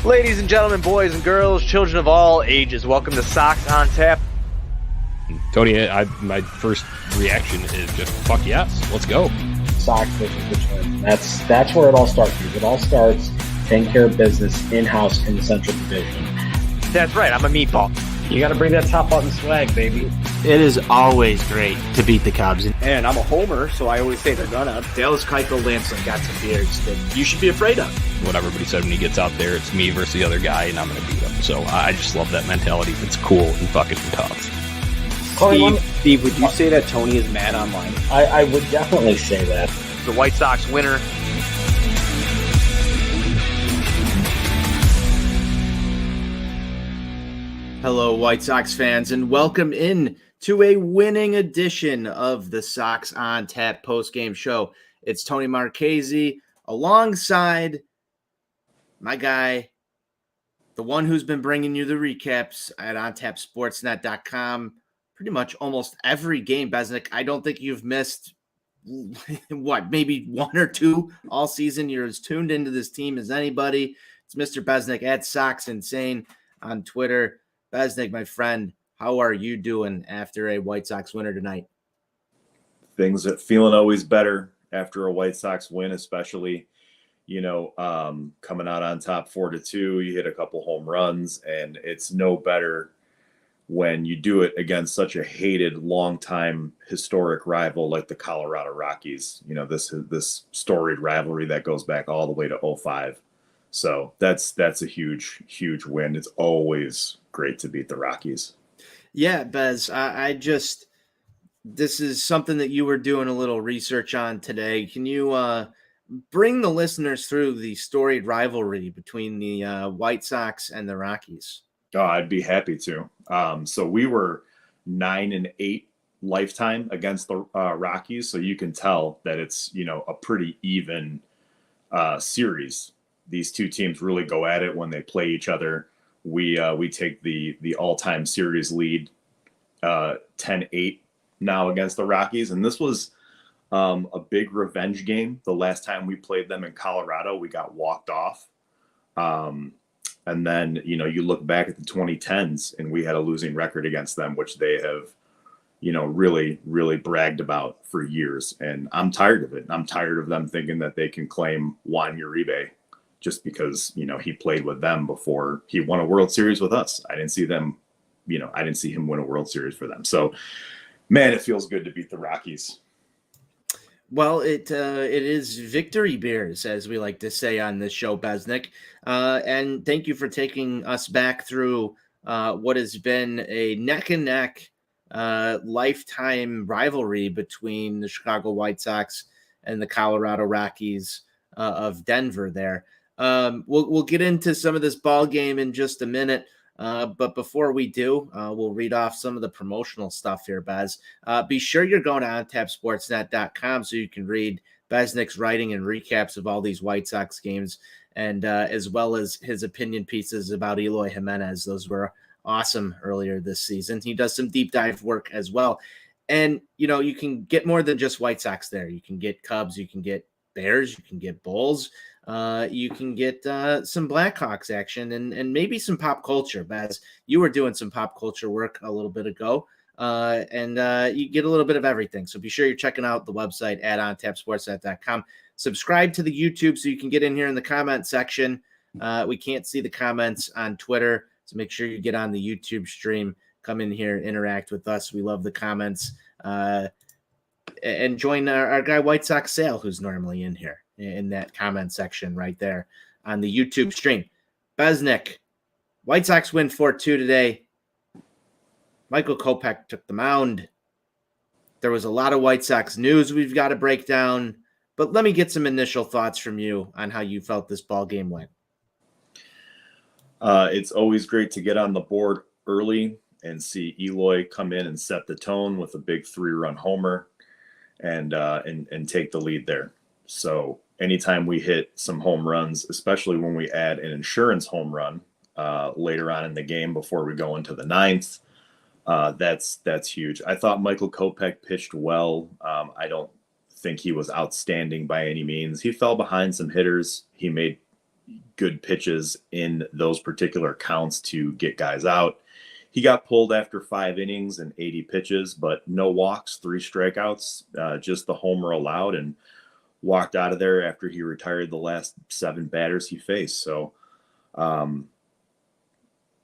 Ladies and gentlemen, boys and girls, children of all ages, welcome to Sox On Tap. Tony, my first reaction is just fuck yes, let's go. Sox versus return. That's where it all starts. It all starts taking care of business in-house in the Central Division. That's right, I'm a meatball. You got to bring that top button swag, baby. It is always great to beat the Cubs. And I'm a homer, so I always say they're gonna. Dallas Keuchel Lamson got some beards that you should be afraid of. What everybody said when he gets out there, it's me versus the other guy, and I'm going to beat him. So I just love that mentality. It's cool and fucking tough. Steve, would you say that Tony is mad online? I would definitely say that. The White Sox winner. Hello, White Sox fans, and welcome in to a winning edition of the Sox On Tap postgame show. It's Tony Marchese alongside my guy, the one who's been bringing you the recaps at OnTapSportsNet.com pretty much almost every game, Besnick. I don't think you've missed, maybe one or two all season. You're as tuned into this team as anybody. It's Mr. Besnick at Sox Insane on Twitter. Besnick, my friend, how are you doing after a White Sox winner tonight? Things that feeling always better after a White Sox win, especially, coming out on top 4-2, you hit a couple home runs, and it's no better when you do it against such a hated, longtime historic rival like the Colorado Rockies. This storied rivalry that goes back all the way to 2005. So that's a huge, huge win. It's always great to beat the Rockies. Yeah, Bez, this is something that you were doing a little research on today. Can you bring the listeners through the storied rivalry between the White Sox and the Rockies? Oh, I'd be happy to. So we were 9-8 lifetime against the Rockies. So you can tell that it's, a pretty even series. These two teams really go at it when they play each other. We take the all-time series lead 10-8 now against the Rockies. And this was a big revenge game. The last time we played them in Colorado, we got walked off. And then, you look back at the 2010s and we had a losing record against them, which they have, really, really bragged about for years. And I'm tired of it. I'm tired of them thinking that they can claim Juan Uribe just because, he played with them before he won a World Series with us. I didn't see them, I didn't see him win a World Series for them. So, man, it feels good to beat the Rockies. Well, it is victory beers, as we like to say on this show, Besnick. And thank you for taking us back through what has been a neck-and-neck lifetime rivalry between the Chicago White Sox and the Colorado Rockies of Denver there. We'll get into some of this ball game in just a minute. But before we do, we'll read off some of the promotional stuff here, Bez. Be sure you're going to OnTapSportsNet.com so you can read Besnick's writing and recaps of all these White Sox games, and as well as his opinion pieces about Eloy Jimenez. Those were awesome earlier this season. He does some deep dive work as well. And, you can get more than just White Sox there. You can get Cubs, you can get Bears, you can get Bulls. You can get some Blackhawks action and maybe some pop culture, Baz. You were doing some pop culture work a little bit ago, and you get a little bit of everything. So be sure you're checking out the website at OnTapSportsNet.com. Subscribe to the YouTube so you can get in here in the comment section. We can't see the comments on Twitter, so make sure you get on the YouTube stream. Come in here, interact with us. We love the comments. And join our guy White Sox Sale, who's normally in here in that comment section right there on the YouTube stream. Besnick, White Sox win 4-2 today. Michael Kopech took the mound. There was a lot of White Sox news we've got to break down, but let me get some initial thoughts from you on how you felt this ball game went. It's always great to get on the board early and see Eloy come in and set the tone with a big 3-run homer and take the lead there. So anytime we hit some home runs, especially when we add an insurance home run later on in the game before we go into the ninth, that's huge. I thought Michael Kopech pitched well. I don't think he was outstanding by any means. He fell behind some hitters. He made good pitches in those particular counts to get guys out. He got pulled after 5 innings and 80 pitches, but no walks, 3 strikeouts, just the homer allowed, and walked out of there after he retired the last 7 batters he faced. So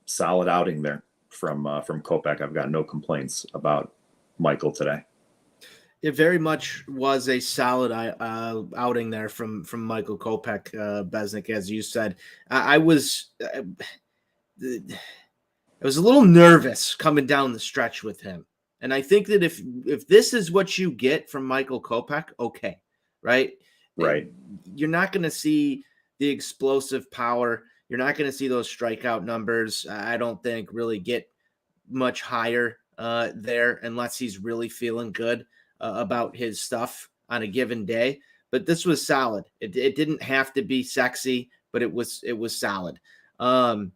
solid outing there from Kopech. I've got no complaints about Michael today. It very much was a solid outing there from Michael Kopech, Besnick, as you said. I was a little nervous coming down the stretch with him, and I think that if this is what you get from Michael Kopech, okay, right? You're not going to see the explosive power. You're not going to see those strikeout numbers. I don't think really get much higher there unless he's really feeling good about his stuff on a given day. But this was solid. It didn't have to be sexy, but it was solid. Going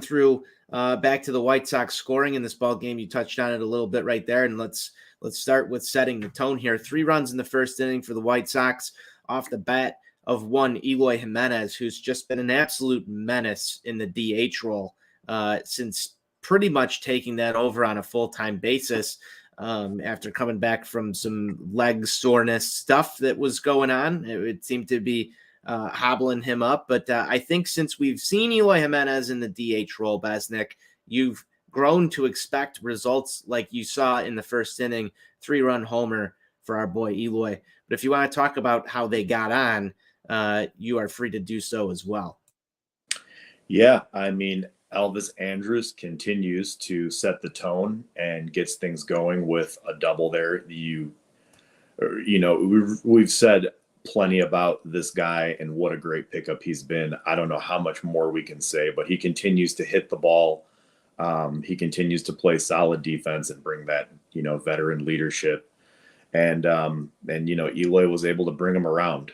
through back to the White Sox scoring in this ball game, you touched on it a little bit right there, and let's start with setting the tone here. 3 runs in the first inning for the White Sox off the bat of one Eloy Jimenez, who's just been an absolute menace in the DH role since pretty much taking that over on a full-time basis. After coming back from some leg soreness stuff that was going on. It seemed to be hobbling him up. But I think since we've seen Eloy Jimenez in the DH role, Besnick, you've grown to expect results like you saw in the first inning, 3-run homer for our boy Eloy. But if you want to talk about how they got on, you are free to do so as well. Yeah, I mean, Elvis Andrus continues to set the tone and gets things going with a double there. We've said plenty about this guy and what a great pickup he's been. I don't know how much more we can say, but he continues to hit the ball. He continues to play solid defense and bring that, veteran leadership. And Eloy was able to bring him around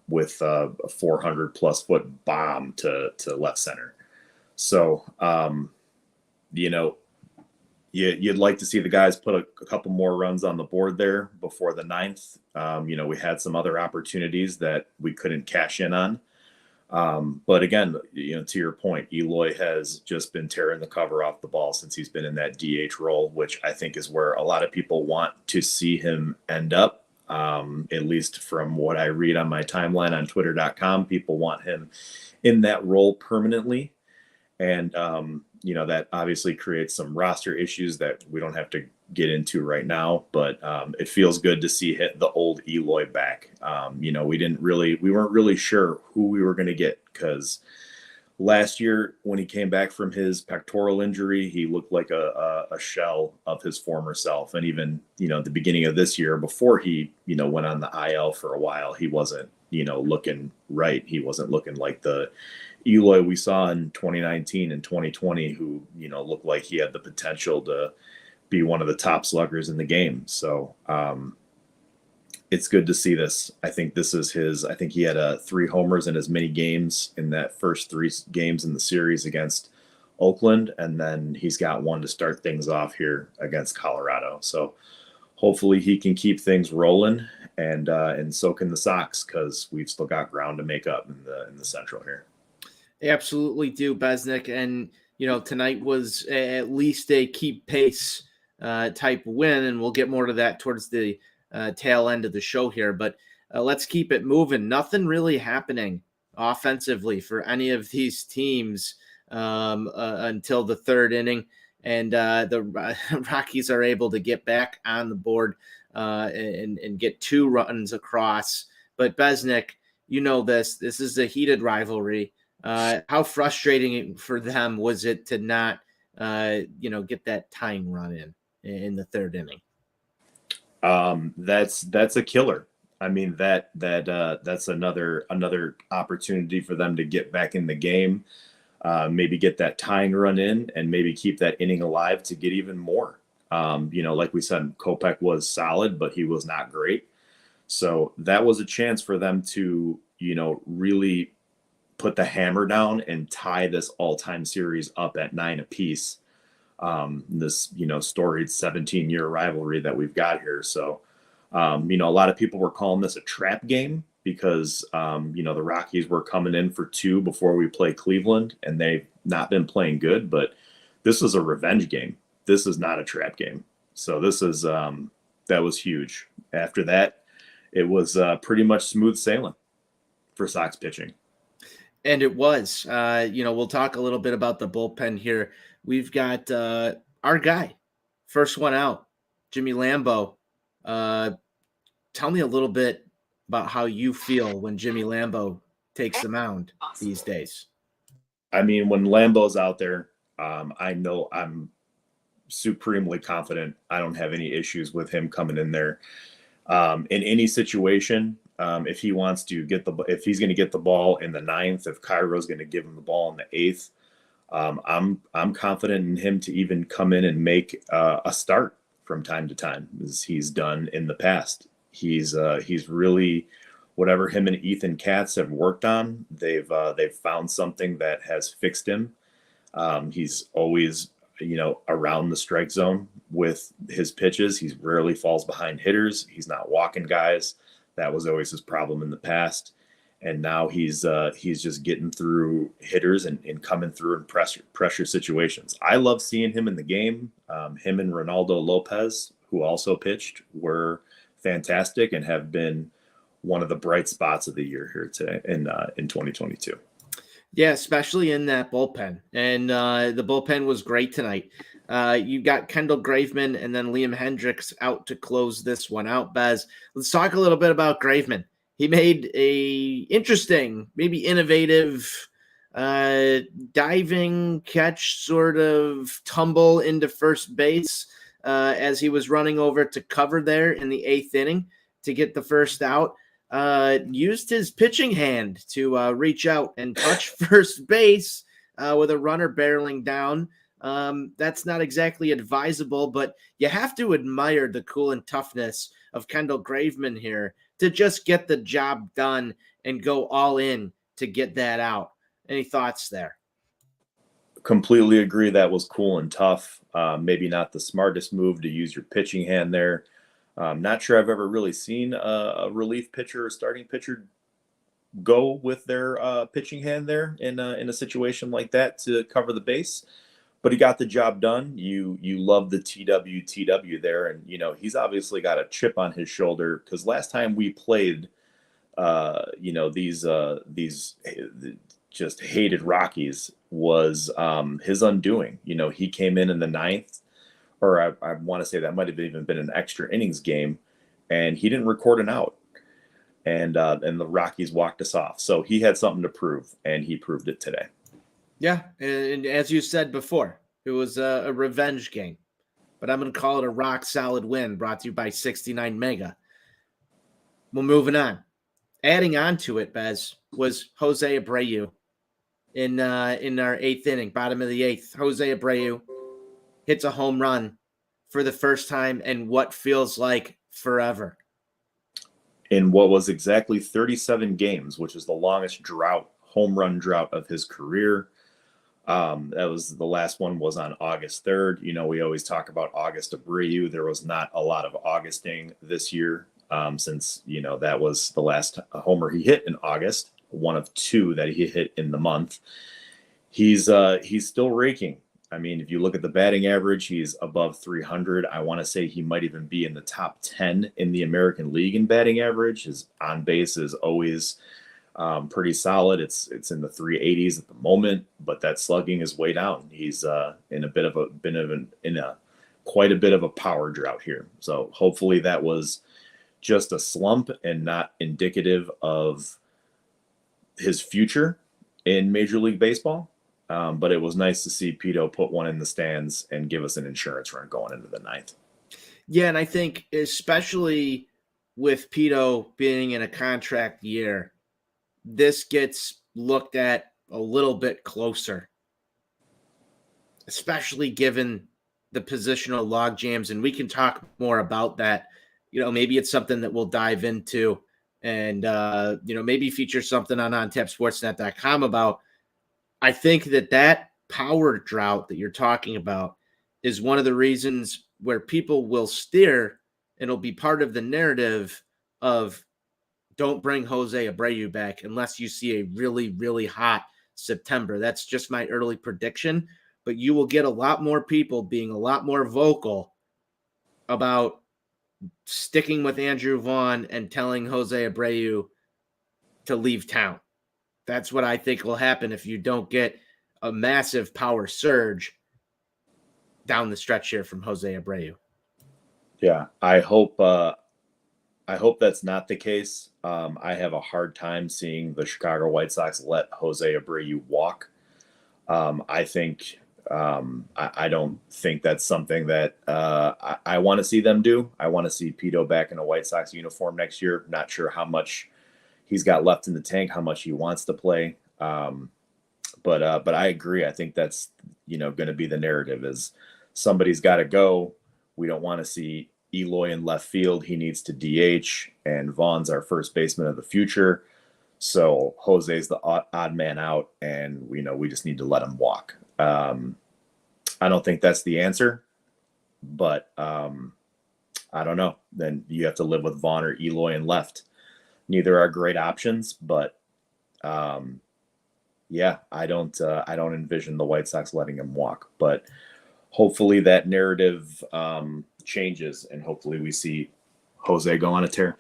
with a 400+ foot bomb to left center. So, you'd like to see the guys put a couple more runs on the board there before the 9th. We had some other opportunities that we couldn't cash in on. But again, to your point, Eloy has just been tearing the cover off the ball since he's been in that DH role, which I think is where a lot of people want to see him end up. At least from what I read on my timeline on twitter.com, people want him in that role permanently. And, that obviously creates some roster issues that we don't have to get into right now, but it feels good to see the old Eloy back. We weren't really sure who we were going to get, because last year when he came back from his pectoral injury, he looked like a shell of his former self. And even, at the beginning of this year, before he, went on the IL for a while, he wasn't, looking right. He wasn't looking like the Eloy we saw in 2019 and 2020, who, looked like he had the potential to be one of the top sluggers in the game. So it's good to see this. I think he had 3 homers in as many games in that first 3 games in the series against Oakland. And then he's got 1 to start things off here against Colorado. So hopefully he can keep things rolling, and so can the Sox, because we've still got ground to make up in the Central here. Absolutely do, Besnick. And, tonight was at least a keep pace type win, and we'll get more to that towards the tail end of the show here. But let's keep it moving. Nothing really happening offensively for any of these teams until the 3rd inning. And the Rockies are able to get back on the board and get 2 runs across. But Besnick, this is a heated rivalry. How frustrating for them was it to not, get that tying run in the 3rd inning? That's a killer. I mean, that's another opportunity for them to get back in the game, maybe get that tying run in, and maybe keep that inning alive to get even more. Like we said, Kopech was solid, but he was not great. So that was a chance for them to, really put the hammer down and tie this all-time series up at 9 apiece. This, storied 17-year rivalry that we've got here. So, a lot of people were calling this a trap game. because, the Rockies were coming in for 2 before we play Cleveland, and they've not been playing good, but this was a revenge game. This is not a trap game. So this is, that was huge. After that, it was pretty much smooth sailing for Sox pitching. And it was. We'll talk a little bit about the bullpen here. We've got our guy, first one out, Jimmy Lambeau. Tell me a little bit about how you feel when Jimmy Lambeau takes the mound these days. I mean, when Lambeau's out there, I know I'm supremely confident. I don't have any issues with him coming in there. In any situation, if he wants to if he's going to get the ball in the 9th, if Cairo's going to give him the ball in the 8th, I'm confident in him to even come in and make a start from time to time, as he's done in the past. He's really, whatever him and Ethan Katz have worked on, they've found something that has fixed him. He's always, around the strike zone with his pitches. He rarely falls behind hitters. He's not walking guys. That was always his problem in the past. And now he's just getting through hitters and coming through in pressure situations. I love seeing him in the game. Him and Ronaldo Lopez, who also pitched, were fantastic and have been one of the bright spots of the year here today in 2022. Yeah, especially in that bullpen. And the bullpen was great tonight. You got Kendall Graveman and then Liam Hendricks out to close this one out. Bez, let's talk a little bit about Graveman. He made a interesting, maybe innovative diving catch, sort of tumble into first base as he was running over to cover there in the 8th inning to get the first out. Used his pitching hand to reach out and touch first base with a runner barreling down. That's not exactly advisable, but you have to admire the cool and toughness of Kendall Graveman here to just get the job done and go all in to get that out. Any thoughts there? Completely agree. That was cool and tough. Maybe not the smartest move to use your pitching hand there. Not sure I've ever really seen a relief pitcher or starting pitcher go with their pitching hand there in a situation like that to cover the base. But he got the job done. You love the TW there, and he's obviously got a chip on his shoulder because last time we played, these just hated Rockies was his undoing. He came in the 9th. Or I want to say that might have even been an extra innings game, and he didn't record an out, and the Rockies walked us off. So he had something to prove, and he proved it today. Yeah, and as you said before, it was a revenge game, but I'm going to call it a rock-solid win brought to you by 69 Mega. Well, moving on. Adding on to it, Bez, was Jose Abreu in our 8th inning, bottom of the 8th. Jose Abreu hits a home run for the first time in what feels like forever. In what was exactly 37 games, which is the longest home run drought of his career. That was the last one was on August 3rd. We always talk about August Abreu. There was not a lot of Augusting this year since, that was the last homer he hit in August, one of 2 that he hit in the month. He's still raking. I mean, if you look at the batting average, he's above 300. I want to say he might even be in the top 10 in the American League in batting average. His on base is always pretty solid. It's in the 380s at the moment, but that slugging is way down. He's in quite a bit of a power drought here. So hopefully that was just a slump and not indicative of his future in Major League Baseball. But it was nice to see Pito put one in the stands and give us an insurance run going into the 9th. Yeah, and I think especially with Pito being in a contract year, this gets looked at a little bit closer, especially given the positional log jams. And we can talk more about that. Maybe it's something that we'll dive into and, maybe feature something on OnTapSportsNet.com about. I think that power drought that you're talking about is one of the reasons where people will steer, and it'll be part of the narrative of don't bring Jose Abreu back unless you see a really, really hot September. That's just my early prediction. But you will get a lot more people being a lot more vocal about sticking with Andrew Vaughn and telling Jose Abreu to leave town. That's what I think will happen if you don't get a massive power surge down the stretch here from Jose Abreu. Yeah, I hope that's not the case. I have a hard time seeing the Chicago White Sox let Jose Abreu walk. I don't think that's something that I want to see them do. I want to see Pito back in a White Sox uniform next year. Not sure how much he's got left in the tank, how much he wants to play. But I agree. I think that's going to be the narrative is somebody's got to go. We don't want to see Eloy in left field. He needs to DH, and Vaughn's our first baseman of the future. So Jose's the odd man out, and we just need to let him walk. I don't think that's the answer, but I don't know. Then you have to live with Vaughn or Eloy in left. Neither are great options, but yeah, I don't envision the White Sox letting him walk. But hopefully that narrative changes, and hopefully we see Jose go on a tear.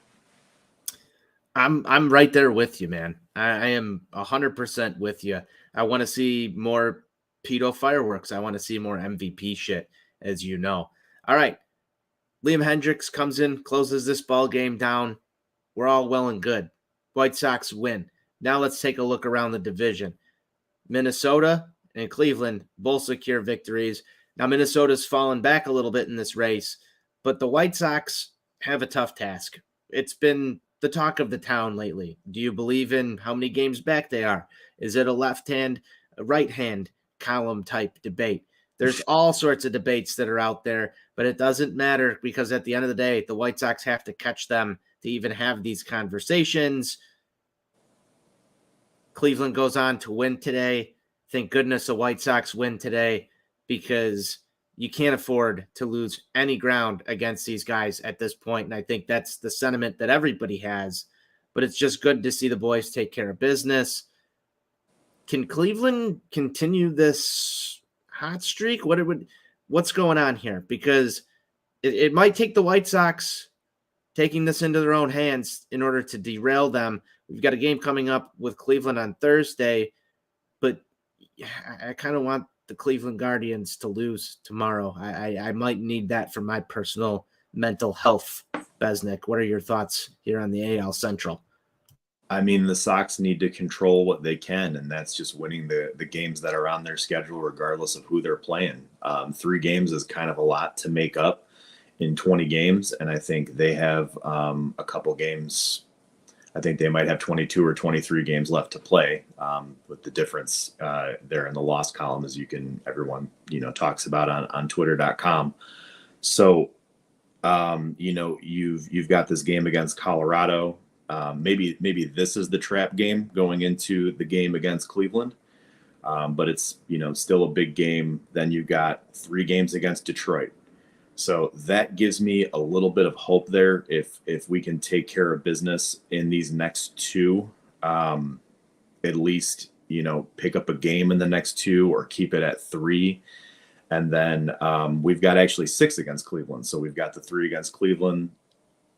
I'm right there with you, man. I am 100% with you. I want to see more Pito fireworks. I want to see more MVP shit, as you know. All right. Liam Hendricks comes in, closes this ball game down. We're all well and good. White Sox win. Now let's take a look around the division. Minnesota and Cleveland both secure victories. Now Minnesota's fallen back a little bit in this race, but the White Sox have a tough task. It's been the talk of the town lately. Do you believe in how many games back they are? Is it a left hand, a right hand column type debate? There's all sorts of debates that are out there, but it doesn't matter because at the end of the day, the White Sox have to catch them to even have these conversations. Cleveland goes on to win today. Thank goodness the White Sox win today because you can't afford to lose any ground against these guys at this point. And I think that's the sentiment that everybody has. But it's just good to see the boys take care of business. Can Cleveland continue this hot streak? What's going on here? Because it might take the White Sox taking this into their own hands in order to derail them. We've got a game coming up with Cleveland on Thursday, but I kind of want the Cleveland Guardians to lose tomorrow. I might need that for my personal mental health. Besnick, what are your thoughts here on the AL Central? I mean, the Sox need to control what they can, and that's just winning the games that are on their schedule, regardless of who they're playing. 3 games is kind of a lot to make up in 20 games, and I think they have a couple games. I think they might have 22 or 23 games left to play, with the difference there in the loss column, as everyone talks about on Twitter.com. So, you've got this game against Colorado. Maybe this is the trap game going into the game against Cleveland, but it's still a big game. Then you got 3 games against Detroit. So that gives me a little bit of hope there. If we can take care of business in these next 2, at least, pick up a game in the next 2 or keep it at 3. And then we've got actually 6 against Cleveland. So we've got the 3 against Cleveland.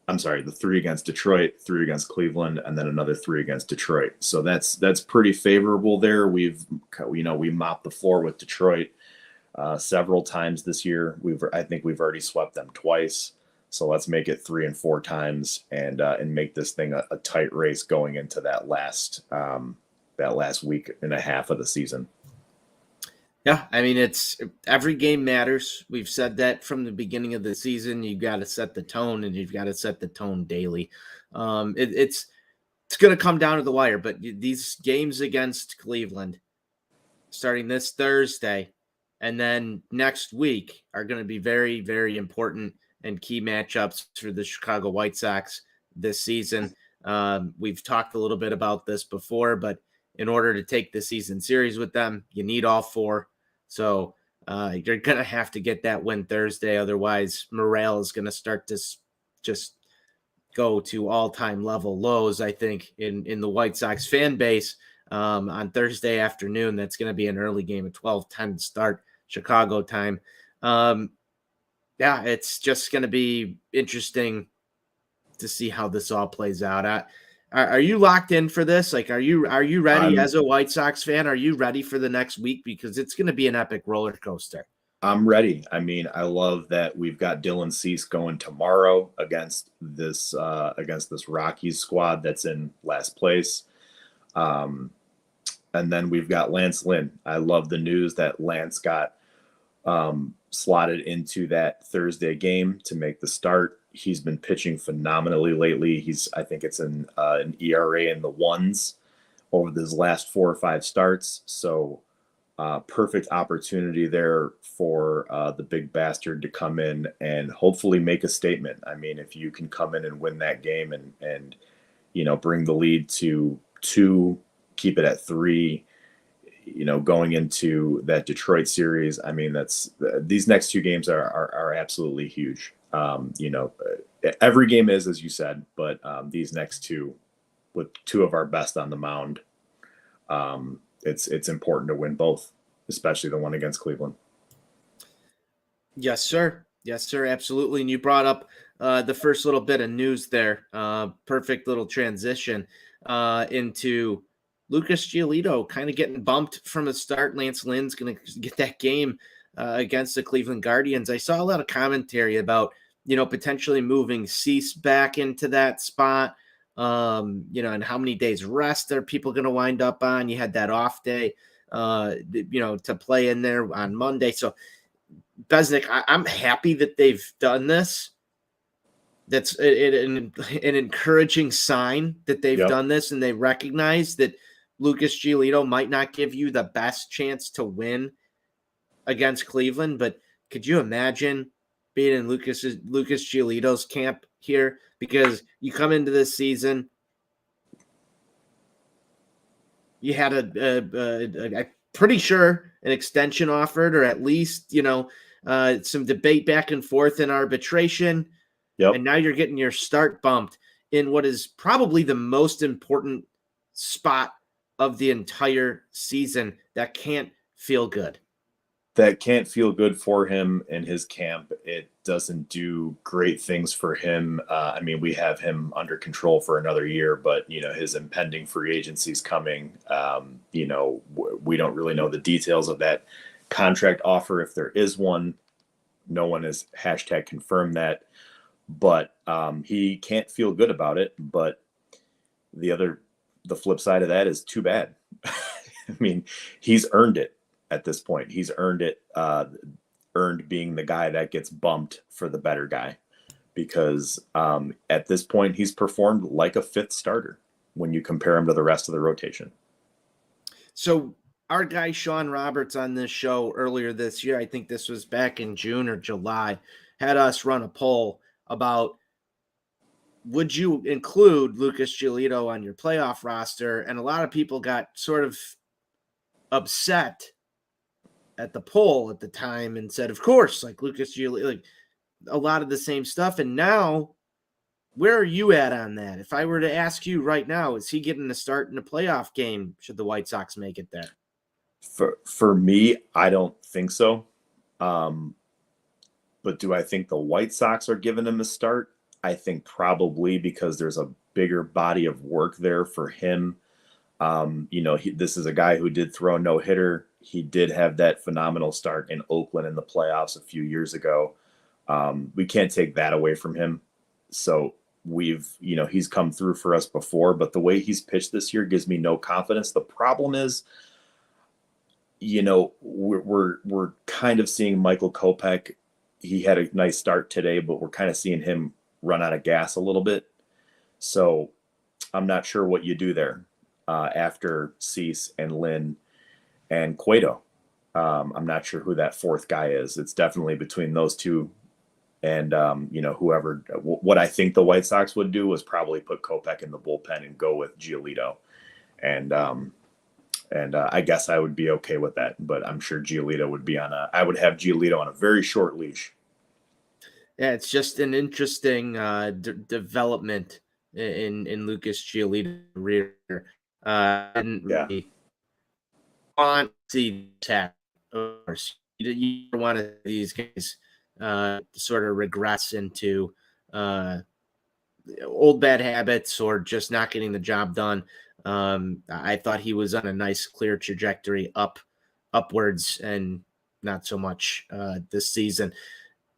I'm sorry, the 3 against Detroit, 3 against Cleveland, and then another 3 against Detroit. So that's pretty favorable there. We mopped the floor with Detroit several times this year. I think we've already swept them twice. So let's make it 3 and 4 times and make this thing a tight race going into that last week and a half of the season. Yeah, I mean, it's every game matters. We've said that from the beginning of the season. You've got to set the tone, and you've got to set the tone daily. It's going to come down to the wire, but these games against Cleveland, starting this Thursday and then next week, are going to be very, very important and key matchups for the Chicago White Sox this season. We've talked a little bit about this before, but in order to take the season series with them, you need all 4. So you're going to have to get that win Thursday. Otherwise, morale is going to start to just go to all-time level lows, I think, in the White Sox fan base on Thursday afternoon. That's going to be an early game at 12:10 start Chicago time. Yeah, it's just going to be interesting to see how this all plays out. Are you locked in for this? Like, are you ready as a White Sox fan? Are you ready for the next week? Because it's going to be an epic roller coaster. I'm ready. I mean, I love that we've got Dylan Cease going tomorrow against this Rockies squad that's in last place. And then we've got Lance Lynn. I love the news that Lance got slotted into that Thursday game to make the start. He's been pitching phenomenally lately. I think it's an ERA in the ones over his last 4 or 5 starts. So perfect opportunity there for the big bastard to come in and hopefully make a statement. I mean, if you can come in and win that game and bring the lead to 2, keep it at 3, going into that Detroit series, I mean, these next 2 games are absolutely huge. Every game is, as you said, but these next 2, with 2 of our best on the mound, it's important to win both, especially the one against Cleveland. Yes, sir. Yes, sir. Absolutely. And you brought up the first little bit of news there. Perfect little transition into Lucas Giolito kind of getting bumped from a start. Lance Lynn's going to get that game against the Cleveland Guardians. I saw a lot of commentary about, potentially moving Cease back into that spot. And how many days rest are people going to wind up on? You had that off day, to play in there on Monday. So, Besnick, I'm happy that they've done this. That's an encouraging sign that they've done this, and they recognize that Lucas Giolito might not give you the best chance to win against Cleveland. But could you imagine being in Lucas Giolito's camp here? Because you come into this season, you had I'm pretty sure an extension offered, or at least, some debate back and forth in arbitration. Yep. And now you're getting your start bumped in what is probably the most important spot of the entire season. That can't feel good. That can't feel good for him in his camp. It doesn't do great things for him. I mean, we have him under control for another year, but, his impending free agency is coming. We don't really know the details of that contract offer, if there is one. No one has #confirmed that, but he can't feel good about it. But the flip side of that is too bad. I mean, he's earned it. At this point, he's earned it, earned being the guy that gets bumped for the better guy, because at this point, he's performed like a 5th starter when you compare him to the rest of the rotation. So our guy Sean Roberts on this show earlier this year, I think this was back in June or July, had us run a poll about, would you include Lucas Giolito on your playoff roster? And a lot of people got sort of upset at the poll at the time and said, of course, like Lucas Giolito, like a lot of the same stuff. And now, where are you at on that? If I were to ask you right now, is he getting a start in a playoff game should the White Sox make it there? For me, I don't think so. But do I think the White Sox are giving him a start? I think probably, because there's a bigger body of work there for him. This is a guy who did throw a no-hitter. He did have that phenomenal start in Oakland in the playoffs a few years ago. We can't take that away from him. So he's come through for us before, but the way he's pitched this year gives me no confidence. The problem is, we're kind of seeing Michael Kopech. He had a nice start today, but we're kind of seeing him run out of gas a little bit. So I'm not sure what you do there after Cease and Lynn and Cueto. I'm not sure who that 4th guy is. It's definitely between those 2. And, whoever, what I think the White Sox would do was probably put Kopech in the bullpen and go with Giolito. And I guess I would be okay with that, but I'm sure Giolito would be I would have Giolito on a very short leash. Yeah, it's just an interesting development in Lucas Giolito's career. And Yeah. really want to see tap. Of course, you don't want to see these guys sort of regress into uh, old bad habits or just not getting the job done. I thought he was on a nice, clear trajectory upwards, and not so much this season.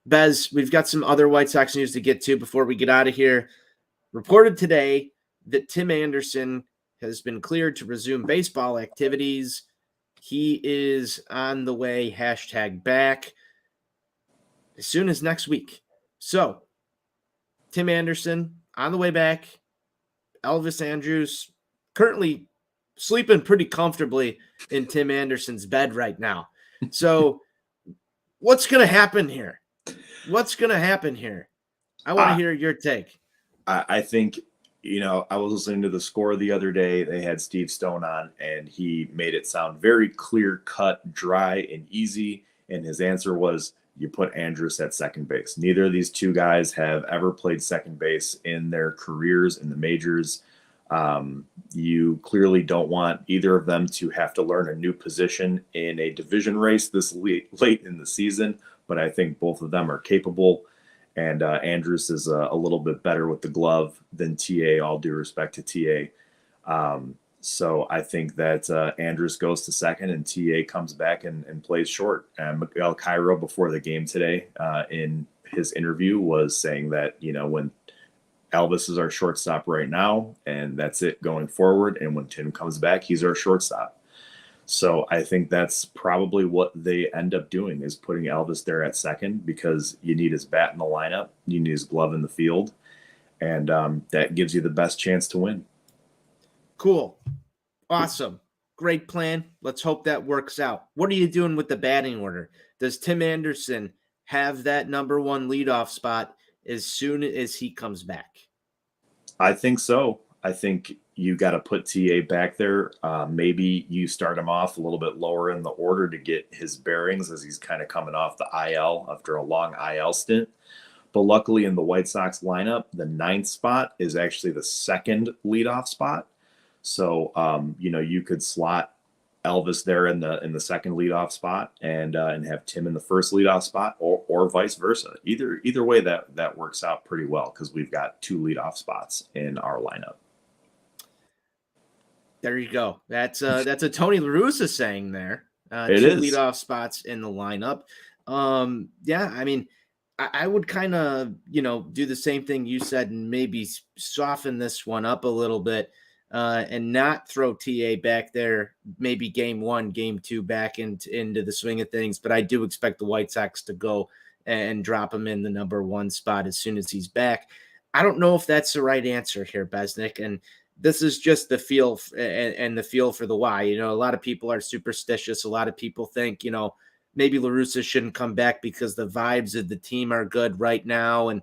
Bez, we've got some other White Sox news to get to before we get out of here. Reported today that Tim Anderson has been cleared to resume baseball activities. He is on the way, #back, as soon as next week. So, Tim Anderson on the way back. Elvis Andrus currently sleeping pretty comfortably in Tim Anderson's bed right now. So, what's going to happen here? What's going to happen here? I want to hear your take. I think, I was listening to the Score the other day. They had Steve Stone on, and he made it sound very clear cut, dry, and easy. And his answer was, you put Andrus at second base. Neither of these two guys have ever played second base in their careers in the majors. You clearly don't want either of them to have to learn a new position in a division race this late in the season, but I think both of them are capable. And Andrus is a little bit better with the glove than TA, all due respect to TA. So I think that Andrus goes to second and TA comes back and plays short. And Miguel Cairo, before the game today, in his interview, was saying that, when Elvis is our shortstop right now, and that's it going forward. And when Tim comes back, he's our shortstop. So I think that's probably what they end up doing, is putting Elvis there at second, because you need his bat in the lineup, you need his glove in the field, and that gives you the best chance to win. Cool. Awesome. Great plan. Let's hope that works out. What are you doing with the batting order? Does Tim Anderson have that number one leadoff spot as soon as he comes back? I think so. I think you got to put TA back there. Maybe you start him off a little bit lower in the order to get his bearings, as he's kind of coming off the IL after a long IL stint. But luckily in the White Sox lineup, the 9th spot is actually the second leadoff spot. So, you could slot Elvis there in the second leadoff spot and have Tim in the first leadoff spot, or vice versa. Either way, that works out pretty well, because we've got 2 leadoff spots in our lineup. There you go. That's a Tony La Russa saying there. It 2 is. leadoff spots in the lineup. Yeah, I mean, I would kind of, do the same thing you said and maybe soften this one up a little bit. And not throw TA back there, maybe game 1, game 2 back into the swing of things. But I do expect the White Sox to go and drop him in the number 1 spot as soon as he's back. I don't know if that's the right answer here, Besnick. And this is just the feel and the feel for the why. A lot of people are superstitious. A lot of people think, maybe La Russa shouldn't come back because the vibes of the team are good right now and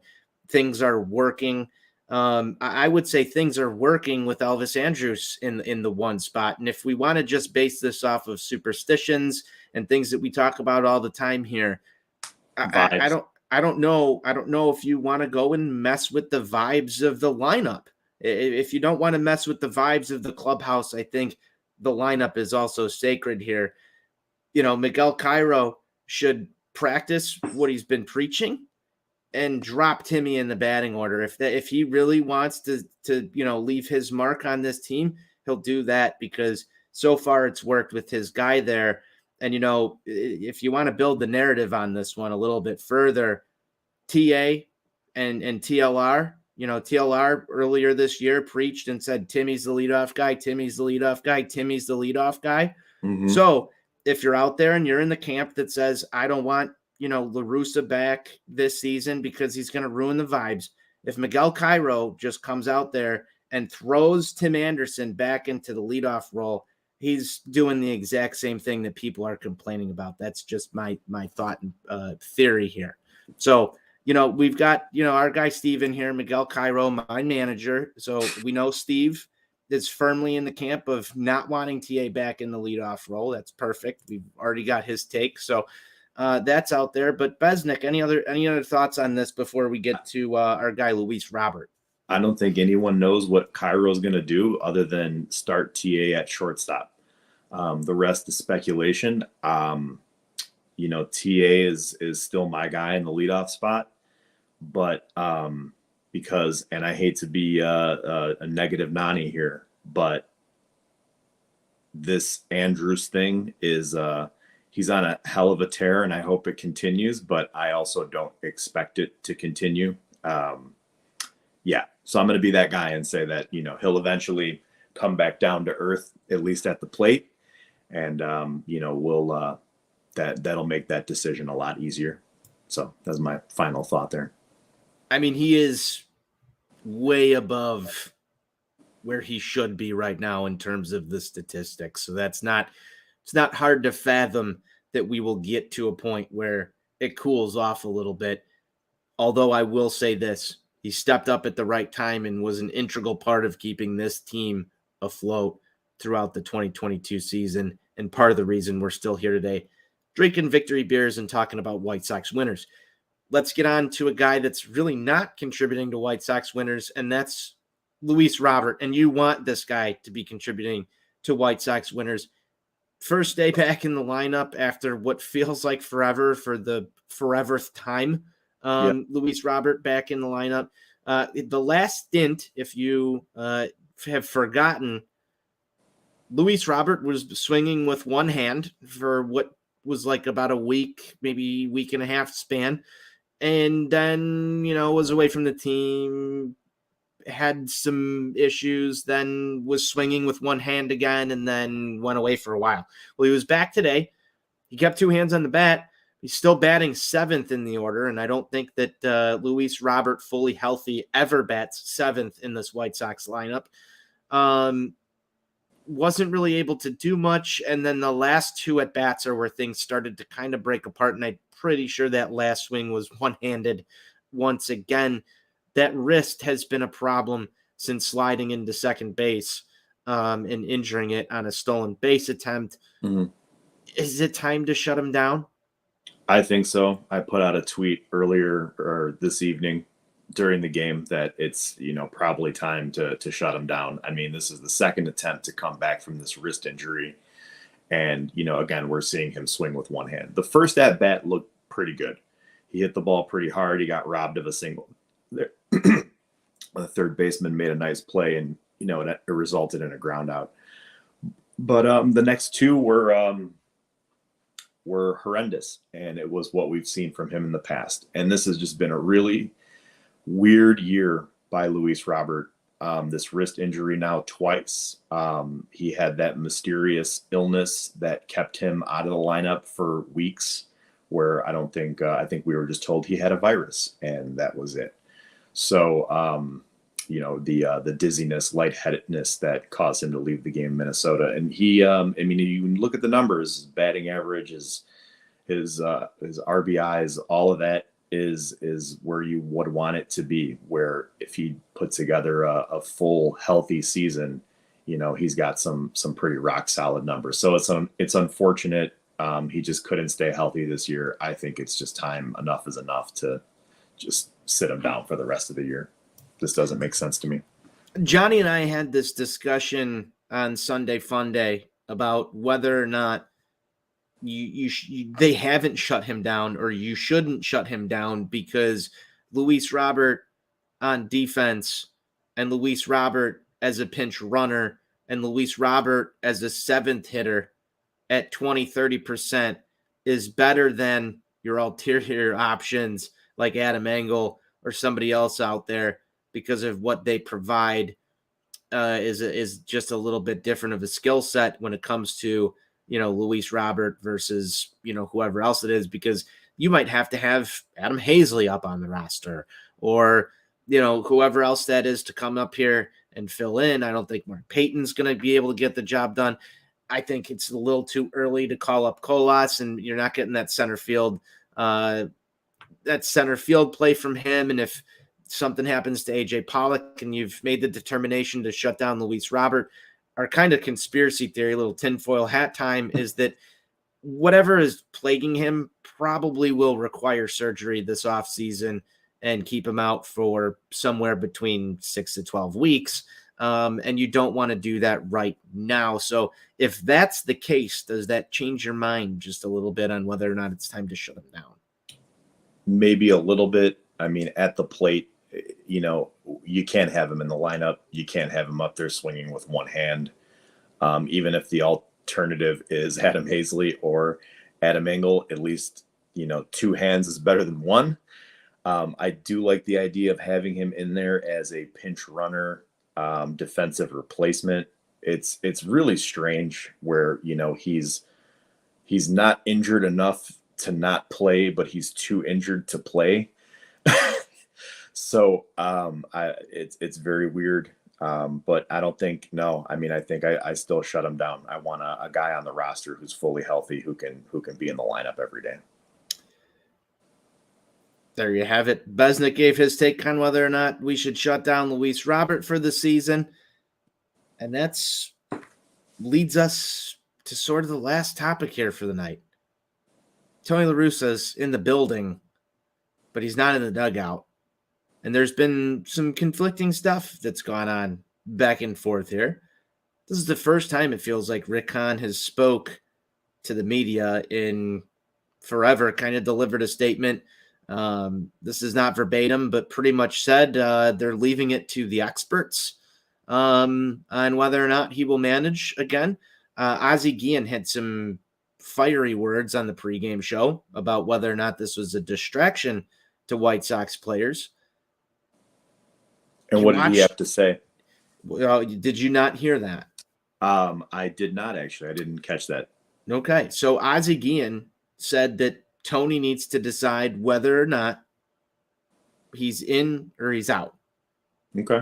things are working. I would say things are working with Elvis Andrus in the 1 spot. And if we want to just base this off of superstitions and things that we talk about all the time here, I don't know if you want to go and mess with the vibes of the lineup. If you don't want to mess with the vibes of the clubhouse, I think the lineup is also sacred here. Miguel Cairo should practice what he's been preaching and drop Timmy in the batting order. If he really wants to leave his mark on this team, he'll do that, because so far it's worked with his guy there. And if you want to build the narrative on this one a little bit further, TA and TLR, TLR earlier this year preached and said Timmy's the leadoff guy, Timmy's the leadoff guy, Timmy's the leadoff guy. Mm-hmm. So if you're out there and you're in the camp that says, I don't want La Russa back this season because he's going to ruin the vibes, if Miguel Cairo just comes out there and throws Tim Anderson back into the leadoff role, he's doing the exact same thing that people are complaining about. That's just my thought and theory here. So, we've got, our guy Steve in here, Miguel Cairo, my manager. So we know Steve is firmly in the camp of not wanting TA back in the leadoff role. That's perfect. We've already got his take. So that's out there. But Besnick, any other thoughts on this before we get to our guy Luis Robert? I don't think anyone knows what Cairo's going to do other than start TA at shortstop. The rest is speculation. You know, TA is still my guy in the leadoff spot, but because, and I hate to be a negative Nani here, but this Andrews thing is he's on a hell of a tear, and I hope it continues, but I also don't expect it to continue. Yeah, so I'm going to be that guy and say that, you know, he'll eventually come back down to earth, at least at the plate, and you know, we'll that'll make that decision a lot easier. So that's my final thought there. I mean, he is way above where he should be right now in terms of the statistics. So it's not hard to fathom that we will get to a point where it cools off a little bit. Although I will say this, he stepped up at the right time and was an integral part of keeping this team afloat throughout the 2022 season, and part of the reason we're still here today, drinking victory beers and talking about White Sox winners. Let's get on to a guy that's really not contributing to White Sox winners, and that's Luis Robert. And you want this guy to be contributing to White Sox winners. First day back in the lineup after what feels like forever for the foreverth time. Luis Robert back in the lineup. The last stint, if you have forgotten, Luis Robert was swinging with one hand for what was like about a week, maybe week and a half span. And then, you know, was away from the team, had some issues, then was swinging with one hand again, and then went away for a while. Well, he was back today. He kept two hands on the bat. He's still batting seventh in the order, and I don't think that Luis Robert, fully healthy, ever bats seventh in this White Sox lineup. Wasn't really able to do much, and then the last two at-bats are where things started to kind of break apart, and I'm pretty sure that last swing was one-handed once again. That wrist has been a problem since sliding into second base and injuring it on a stolen base attempt. Mm-hmm. Is it time to shut him down? I think so. I put out a tweet earlier or this evening during the game that it's, you know, probably time to shut him down. I mean, this is the second attempt to come back from this wrist injury. And, you know, again, we're seeing him swing with one hand. The first at bat looked pretty good. He hit the ball pretty hard. He got robbed of a single. The third baseman made a nice play, and, you know, it resulted in a ground out. But the next two were horrendous, and it was what we've seen from him in the past. And this has just been a really weird year by Luis Robert. This wrist injury now twice. He had that mysterious illness that kept him out of the lineup for weeks, where I think we were just told he had a virus, and that was it. So, you know, the dizziness, lightheadedness that caused him to leave the game in Minnesota. And he, I mean, you look at the numbers, his batting average, his RBIs, all of that is where you would want it to be, where if he put together a full healthy season, you know, he's got some pretty rock solid numbers. So it's unfortunate. He just couldn't stay healthy this year. I think it's just time. Enough is enough to just sit him down for the rest of the year. This doesn't make sense to me. Johnny and I had this discussion on Sunday Fun Day about whether or not they haven't shut him down, or you shouldn't shut him down, because Luis Robert on defense and Luis Robert as a pinch runner and Luis Robert as a seventh hitter at 20-30% is better than your ulterior options like Adam Engel or somebody else out there, because of what they provide is just a little bit different of a skill set when it comes to, you know, Luis Robert versus, you know, whoever else it is, because you might have to have Adam Hazley up on the roster, or, you know, whoever else that is to come up here and fill in. I don't think Mark Payton's going to be able to get the job done. I think it's a little too early to call up Colas, and you're not getting that center field play from him. And if something happens to AJ Pollock and you've made the determination to shut down Luis Robert, our kind of conspiracy theory, little tinfoil hat time, is that whatever is plaguing him probably will require surgery this offseason and keep him out for somewhere between 6 to 12 weeks. And you don't want to do that right now. So if that's the case, does that change your mind just a little bit on whether or not it's time to shut him down? Maybe a little bit. I mean, at the plate, you can't have him in the lineup. You can't have him up there swinging with one hand. Even if the alternative is Adam Hazley or Adam Engel, at least, two hands is better than one. I do like the idea of having him in there as a pinch runner, defensive replacement. It's really strange where, he's not injured enough to not play, but he's too injured to play. So it's very weird. But I don't think, I think I still shut him down. I want a guy on the roster who's fully healthy, who can be in the lineup every day. There you have it. Besnick gave his take on whether or not we should shut down Luis Robert for the season. And that's leads us to sort of the last topic here for the night. Tony La Russa's in the building, but he's not in the dugout. And there's been some conflicting stuff that's gone on back and forth here. This is the first time it feels like Rick Hahn has spoke to the media in forever, kind of delivered a statement. This is not verbatim, but pretty much said they're leaving it to the experts on whether or not he will manage again. Ozzie Guillen had some fiery words on the pregame show about whether or not this was a distraction to White Sox players. And what did he have to say? Well, did you not hear that? I did not, actually. I didn't catch that. Okay. So Ozzie Guillen said that Tony needs to decide whether or not he's in or he's out. Okay.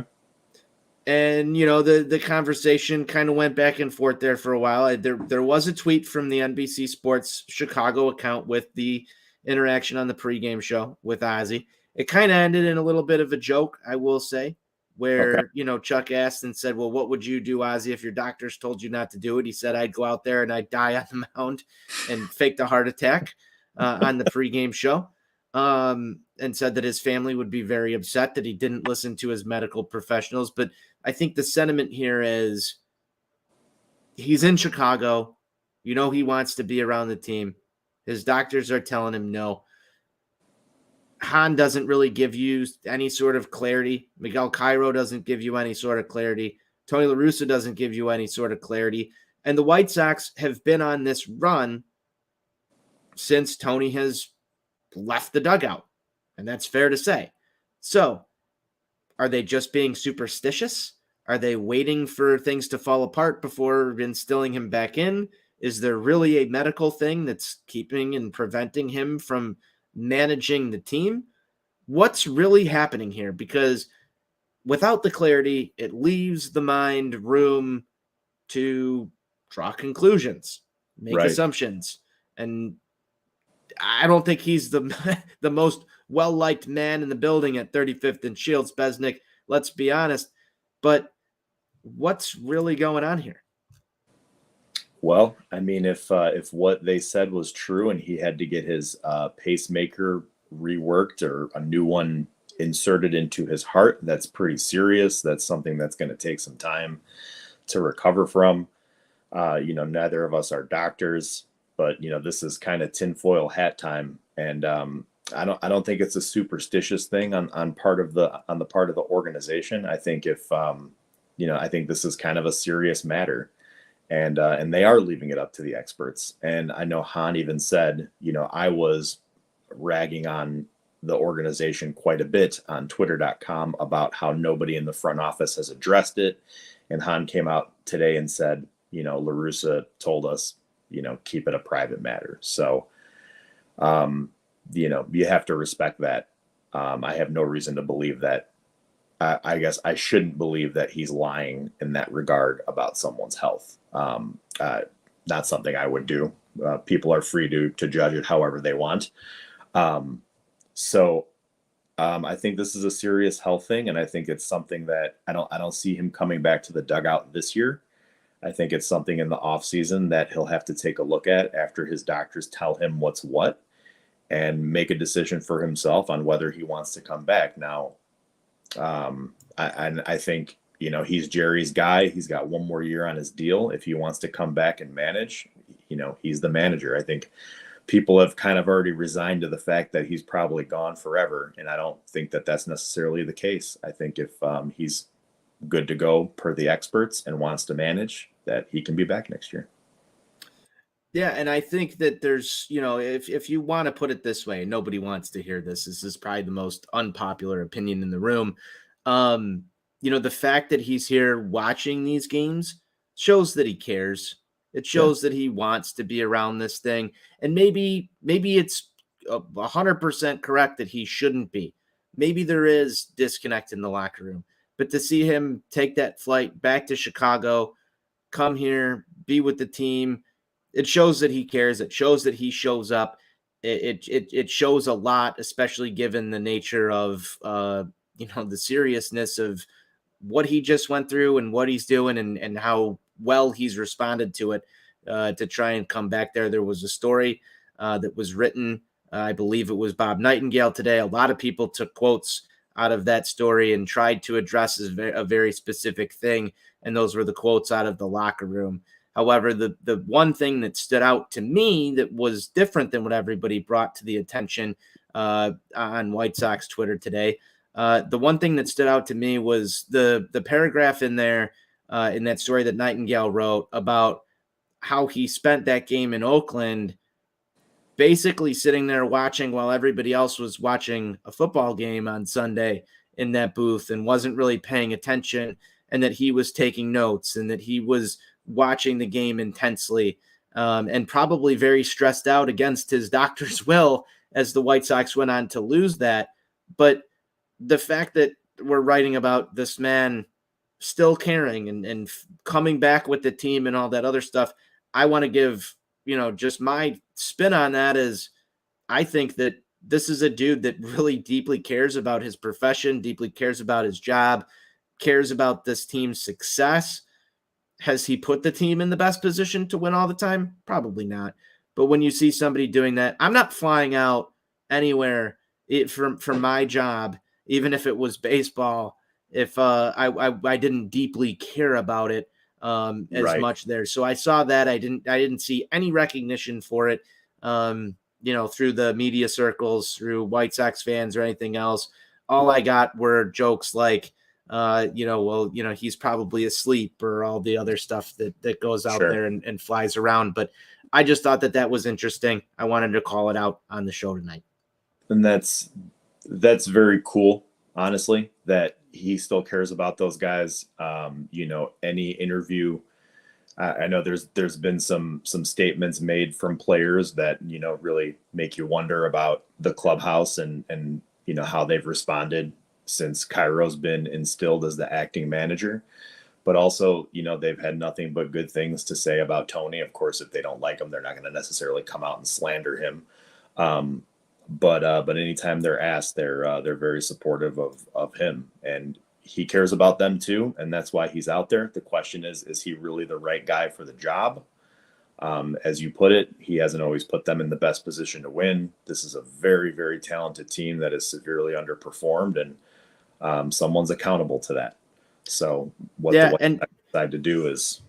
And, the conversation kind of went back and forth there for a while. There was a tweet from the NBC Sports Chicago account with the interaction on the pregame show with Ozzie. It kind of ended in a little bit of a joke, I will say, where, Chuck asked and said, well, what would you do, Ozzie, if your doctors told you not to do it? He said, I'd go out there and I'd die on the mound and fake the heart attack on the pregame show, and said that his family would be very upset that he didn't listen to his medical professionals. But I think the sentiment here is he's in Chicago. He wants to be around the team. His doctors are telling him no. Hahn doesn't really give you any sort of clarity. Miguel Cairo doesn't give you any sort of clarity. Tony La Russa doesn't give you any sort of clarity. And the White Sox have been on this run since Tony has left the dugout. And that's fair to say. So, are they just being superstitious? Are they waiting for things to fall apart before instilling him back in? Is there really a medical thing that's keeping and preventing him from managing the team? What's really happening here? Because without the clarity, it leaves the mind room to draw conclusions, make assumptions. And I don't think he's the most well-liked man in the building at 35th and Shields, Besnick. Let's be honest. But what's really going on here? Well, I mean, if what they said was true and he had to get his pacemaker reworked or a new one inserted into his heart, that's pretty serious. That's something that's going to take some time to recover from. Neither of us are doctors, but this is kind of tinfoil hat time, and I don't think it's a superstitious thing on the part of the organization. I think I think this is kind of a serious matter. And they are leaving it up to the experts. And I know Hahn even said, I was ragging on the organization quite a bit on twitter.com about how nobody in the front office has addressed it. And Hahn came out today and said, La Russa told us, keep it a private matter. So, you have to respect that. I have no reason to believe that. I guess I shouldn't believe that he's lying in that regard about someone's health. Not something I would do. People are free to judge it however they want. So I think this is a serious health thing, and I think it's something that I don't see him coming back to the dugout this year. I think it's something in the offseason that he'll have to take a look at after his doctors tell him what's what. and make a decision for himself on whether he wants to come back. Now, I think, he's Jerry's guy. He's got one more year on his deal. If he wants to come back and manage, he's the manager. I think people have kind of already resigned to the fact that he's probably gone forever. And I don't think that that's necessarily the case. I think if he's good to go per the experts and wants to manage, that he can be back next year. Yeah, and I think that there's, if you want to put it this way, nobody wants to hear this. This is probably the most unpopular opinion in the room. The fact that he's here watching these games shows that he cares. It shows that he wants to be around this thing. And maybe it's 100% correct that he shouldn't be. Maybe there is disconnect in the locker room. But to see him take that flight back to Chicago, come here, be with the team, it shows that he cares. It shows that he shows up. It shows a lot, especially given the nature of the seriousness of what he just went through and what he's doing and how well he's responded to it to try and come back there. There was a story that was written. I believe it was Bob Nightingale today. A lot of people took quotes out of that story and tried to address a very specific thing. And those were the quotes out of the locker room. However, the one thing that stood out to me that was different than what everybody brought to the attention on White Sox Twitter today, the one thing that stood out to me was the paragraph in there in that story that Nightingale wrote about how he spent that game in Oakland basically sitting there watching while everybody else was watching a football game on Sunday in that booth and wasn't really paying attention, and that he was taking notes and that he was watching the game intensely and probably very stressed out against his doctor's will as the White Sox went on to lose that. But the fact that we're writing about this man still caring and coming back with the team and all that other stuff, I want to give, just my spin on that is I think that this is a dude that really deeply cares about his profession, deeply cares about his job, cares about this team's success. Has he put the team in the best position to win all the time? Probably not. But when you see somebody doing that, I'm not flying out anywhere for my job, even if it was baseball, if I didn't deeply care about it as much there. So I saw that. I didn't see any recognition for it, through the media circles, through White Sox fans or anything else. All I got were jokes like, he's probably asleep or all the other stuff that goes out there and flies around. But I just thought that was interesting. I wanted to call it out on the show tonight. And that's very cool, honestly, that he still cares about those guys. Any interview, I know there's been some statements made from players that, really make you wonder about the clubhouse and how they've responded since Cairo's been instilled as the acting manager. But also, they've had nothing but good things to say about Tony. Of course, if they don't like him, they're not going to necessarily come out and slander him. But anytime they're asked, they're very supportive of him, and he cares about them too. And that's why he's out there. The question is he really the right guy for the job? As you put it, he hasn't always put them in the best position to win. This is a very, very talented team that is severely underperformed, and someone's accountable to that. So what the White Sox decide to do is,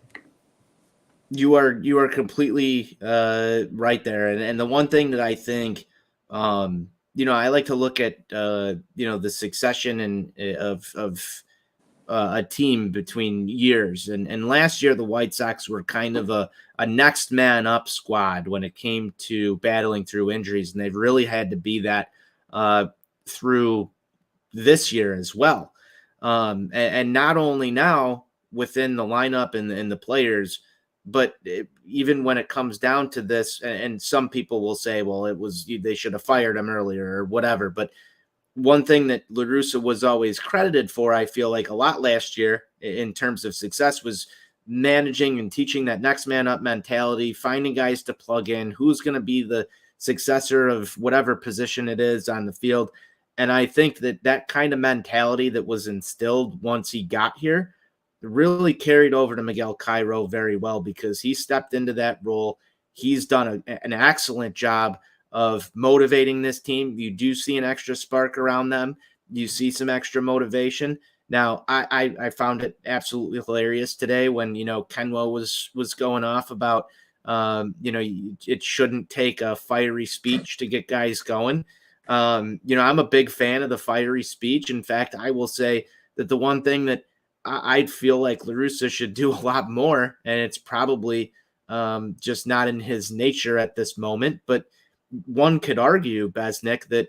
you are completely right there. And the one thing that I think, I like to look at, the succession of a team between years. And last year, the White Sox were kind of a next man up squad when it came to battling through injuries. And they've really had to be that through this year as well. And not only now within the lineup and the players, but even when it comes down to this, and some people will say, well, they should have fired him earlier or whatever. But one thing that La Russa was always credited for, I feel like a lot last year in terms of success, was managing and teaching that next man up mentality, finding guys to plug in, who's going to be the successor of whatever position it is on the field. And I think that kind of mentality that was instilled once he got here really carried over to Miguel Cairo very well, because he stepped into that role. He's done an excellent job of motivating this team. You do see an extra spark around them. You see some extra motivation. Now, I found it absolutely hilarious today when, Kenwa was going off about, it shouldn't take a fiery speech to get guys going. I'm a big fan of the fiery speech. In fact, I will say that the one thing that I'd feel like La Russa should do a lot more, and it's probably just not in his nature at this moment, but one could argue, Besnick, that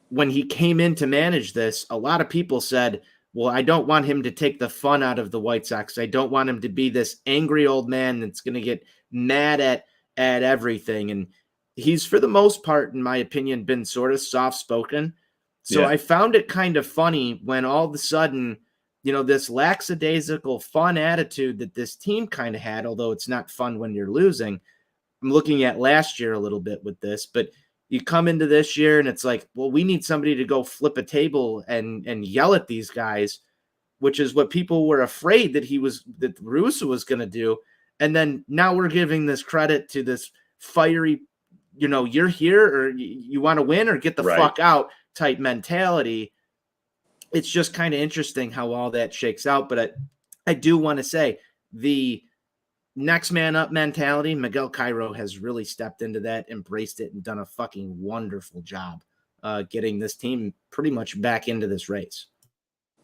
when he came in to manage this, a lot of people said, well, I don't want him to take the fun out of the White Sox. I don't want him to be this angry old man that's going to get mad at everything. And he's, for the most part, in my opinion, been sort of soft-spoken. So I found it kind of funny when all of a sudden, this lackadaisical fun attitude that this team kind of had, although it's not fun when you're losing. I'm looking at last year a little bit with this, but you come into this year and it's like, well, we need somebody to go flip a table and yell at these guys, which is what people were afraid that Russo was going to do. And then now we're giving this credit to this fiery, you're here or you want to win or get the fuck out type mentality. It's just kind of interesting how all that shakes out. But I do want to say the next man up mentality, Miguel Cairo has really stepped into that, embraced it, and done a fucking wonderful job getting this team pretty much back into this race.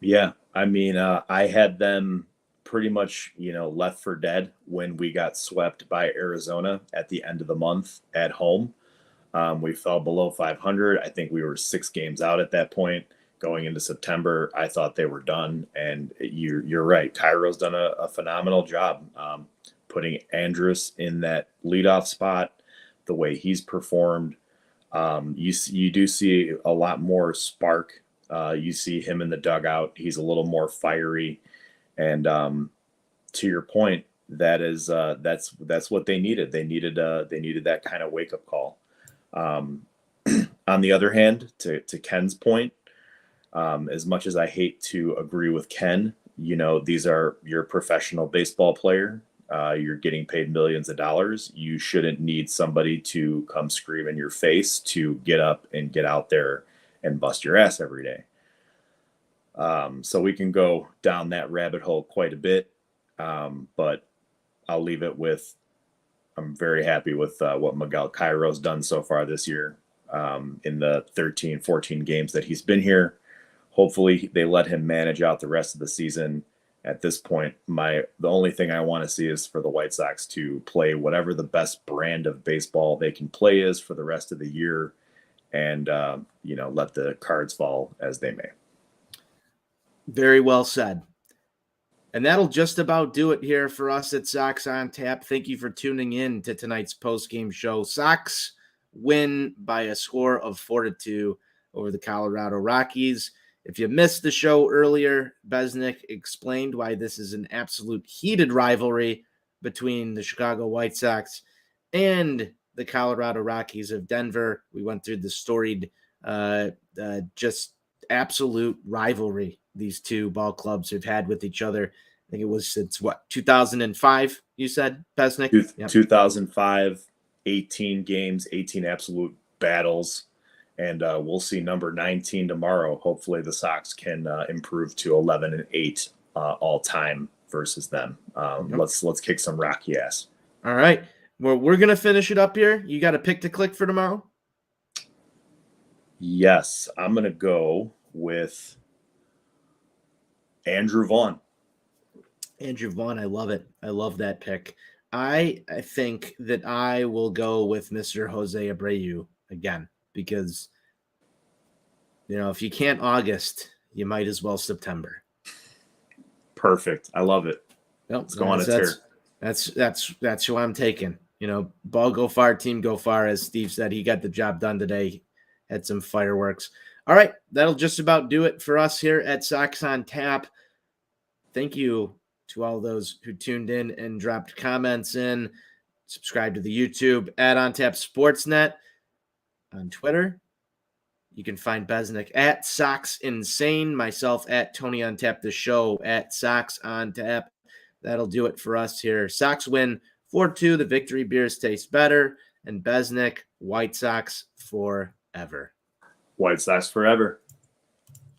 Yeah. I mean, I had them pretty much, left for dead when we got swept by Arizona at the end of the month at home. We fell below 500. I think we were 6 games out at that point. Going into September, I thought they were done. And you're right. Cairo's done a phenomenal job. Putting Andrus in that leadoff spot, the way he's performed, you do see a lot more spark. You see him in the dugout; he's a little more fiery. And to your point, that's what they needed. They needed that kind of wake up call. On the other hand, to Ken's point, as much as I hate to agree with Ken, you're a professional baseball player. You're getting paid millions of dollars. You shouldn't need somebody to come scream in your face to get up and get out there and bust your ass every day. So we can go down that rabbit hole quite a bit, but I'll leave it with I'm very happy with what Miguel Cairo's done so far this year in the 13, 14 games that he's been here. Hopefully they let him manage out the rest of the season. At this point, the only thing I want to see is for the White Sox to play whatever the best brand of baseball they can play is for the rest of the year and, let the cards fall as they may. Very well said. And that'll just about do it here for us at Sox on Tap. Thank you for tuning in to tonight's post-game show. Sox win by a score of 4-2 over the Colorado Rockies. If you missed the show earlier, Besnick explained why this is an absolute heated rivalry between the Chicago White Sox and the Colorado Rockies of Denver. We went through the storied, just absolute rivalry these two ball clubs have had with each other. I think it was since 2005, you said, Besnick? Yep. 2005, 18 games, 18 absolute battles. And we'll see number 19 tomorrow. Hopefully the Sox can improve to 11-8 all time versus them. Let's kick some Rocky ass. All right. Well, we're going to finish it up here. You got a pick to click for tomorrow? Yes. I'm going to go with Andrew Vaughn. Andrew Vaughn, I love it. I love that pick. I think that I will go with Mr. Jose Abreu again. Because, if you can't August, you might as well September. Perfect. I love it. Nope, let's go on a tear. That's who I'm taking. Ball go far, team go far. As Steve said, he got the job done today. Had some fireworks. All right, that'll just about do it for us here at Sox on Tap. Thank you to all those who tuned in and dropped comments in. Subscribe to the YouTube at On Tap Sportsnet. On Twitter, you can find Besnick at Sox Insane, myself at Tony on Tap, the show at Sox on Tap. That'll do it for us here. Sox win 4-2. The victory beers taste better. And Besnick White Sox forever. White Sox forever.